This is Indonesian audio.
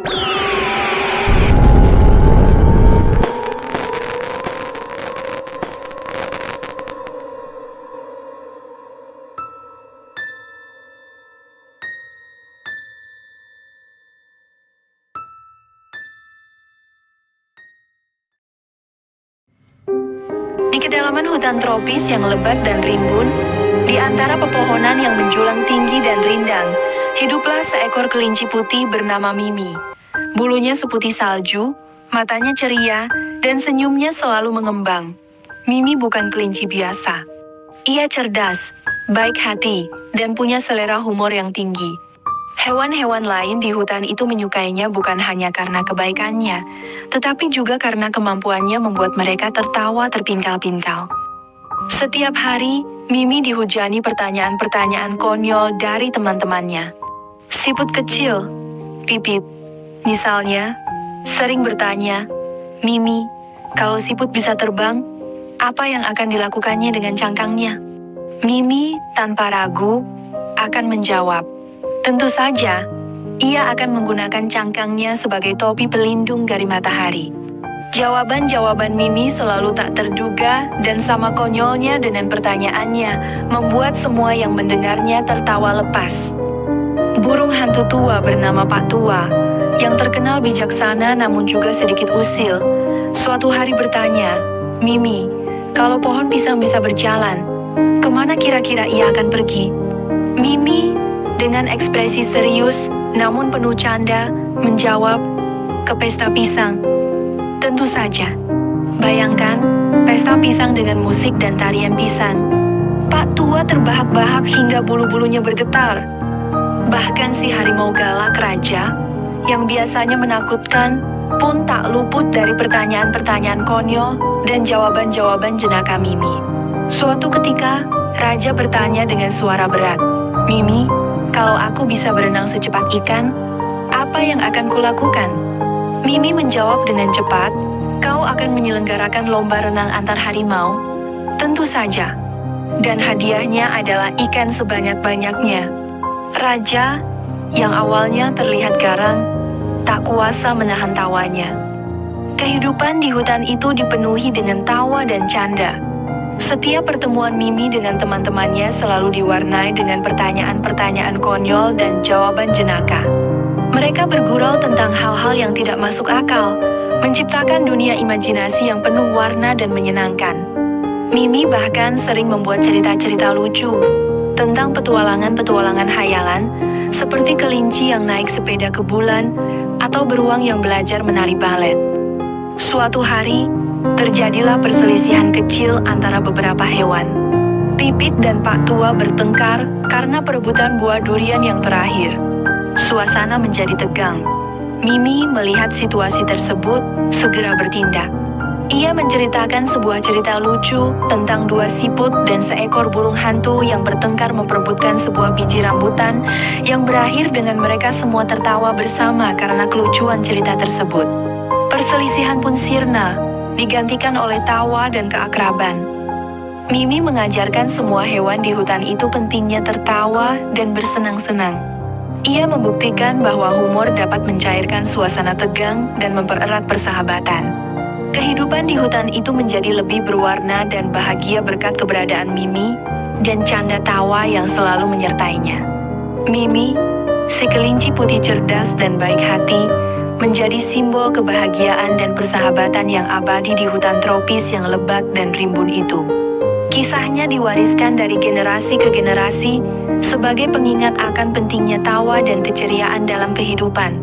Di kedalaman hutan tropis yang lebat dan rimbun, di antara pepohonan yang menjulang tinggi dan rindang, hiduplah seekor kelinci putih bernama Mimi. Bulunya seputih salju, matanya ceria, dan senyumnya selalu mengembang. Mimi bukan kelinci biasa. Ia cerdas, baik hati, dan punya selera humor yang tinggi. Hewan-hewan lain di hutan itu menyukainya bukan hanya karena kebaikannya, tetapi juga karena kemampuannya membuat mereka tertawa terpingkal-pingkal. Setiap hari, Mimi dihujani pertanyaan-pertanyaan konyol dari teman-temannya. Siput kecil, Pipit, misalnya, sering bertanya, "Mimi, kalau siput bisa terbang, apa yang akan dilakukannya dengan cangkangnya?" Mimi, tanpa ragu, akan menjawab, tentu saja, ia akan menggunakan cangkangnya sebagai topi pelindung dari matahari. Jawaban-jawaban Mimi selalu tak terduga dan sama konyolnya dengan pertanyaannya, membuat semua yang mendengarnya tertawa lepas. Burung hantu tua bernama Pak Tua, yang terkenal bijaksana namun juga sedikit usil, suatu hari bertanya, "Mimi, kalau pohon pisang bisa berjalan, kemana kira-kira ia akan pergi?" Mimi, dengan ekspresi serius namun penuh canda, menjawab, "Ke pesta pisang." Tentu saja. Bayangkan, pesta pisang dengan musik dan tarian pisang. Pak Tua terbahak-bahak hingga bulu-bulunya bergetar. Bahkan si harimau galak raja, yang biasanya menakutkan, pun tak luput dari pertanyaan-pertanyaan konyol dan jawaban-jawaban jenaka Mimi. Suatu ketika, raja bertanya dengan suara berat, "Mimi, kalau aku bisa berenang secepat ikan, apa yang akan kulakukan?" Mimi menjawab dengan cepat, "Kau akan menyelenggarakan lomba renang antar harimau?" "Tentu saja. Dan hadiahnya adalah ikan sebanyak-banyaknya." Raja, yang awalnya terlihat garang, tak kuasa menahan tawanya. Kehidupan di hutan itu dipenuhi dengan tawa dan canda. Setiap pertemuan Mimi dengan teman-temannya selalu diwarnai dengan pertanyaan-pertanyaan konyol dan jawaban jenaka. Mereka bergurau tentang hal-hal yang tidak masuk akal, menciptakan dunia imajinasi yang penuh warna dan menyenangkan. Mimi bahkan sering membuat cerita-cerita lucu tentang petualangan-petualangan hayalan, seperti kelinci yang naik sepeda ke bulan, atau beruang yang belajar menari balet. Suatu hari, terjadilah perselisihan kecil antara beberapa hewan. Pipit dan Pak Tua bertengkar karena perebutan buah durian yang terakhir. Suasana menjadi tegang. Mimi melihat situasi tersebut, segera bertindak. Ia menceritakan sebuah cerita lucu tentang dua siput dan seekor burung hantu yang bertengkar memperebutkan sebuah biji rambutan yang berakhir dengan mereka semua tertawa bersama karena kelucuan cerita tersebut. Perselisihan pun sirna, digantikan oleh tawa dan keakraban. Mimi mengajarkan semua hewan di hutan itu pentingnya tertawa dan bersenang-senang. Ia membuktikan bahwa humor dapat mencairkan suasana tegang dan mempererat persahabatan. Kehidupan di hutan itu menjadi lebih berwarna dan bahagia berkat keberadaan Mimi dan canda tawa yang selalu menyertainya. Mimi, si kelinci putih cerdas dan baik hati, menjadi simbol kebahagiaan dan persahabatan yang abadi di hutan tropis yang lebat dan rimbun itu. Kisahnya diwariskan dari generasi ke generasi sebagai pengingat akan pentingnya tawa dan keceriaan dalam kehidupan.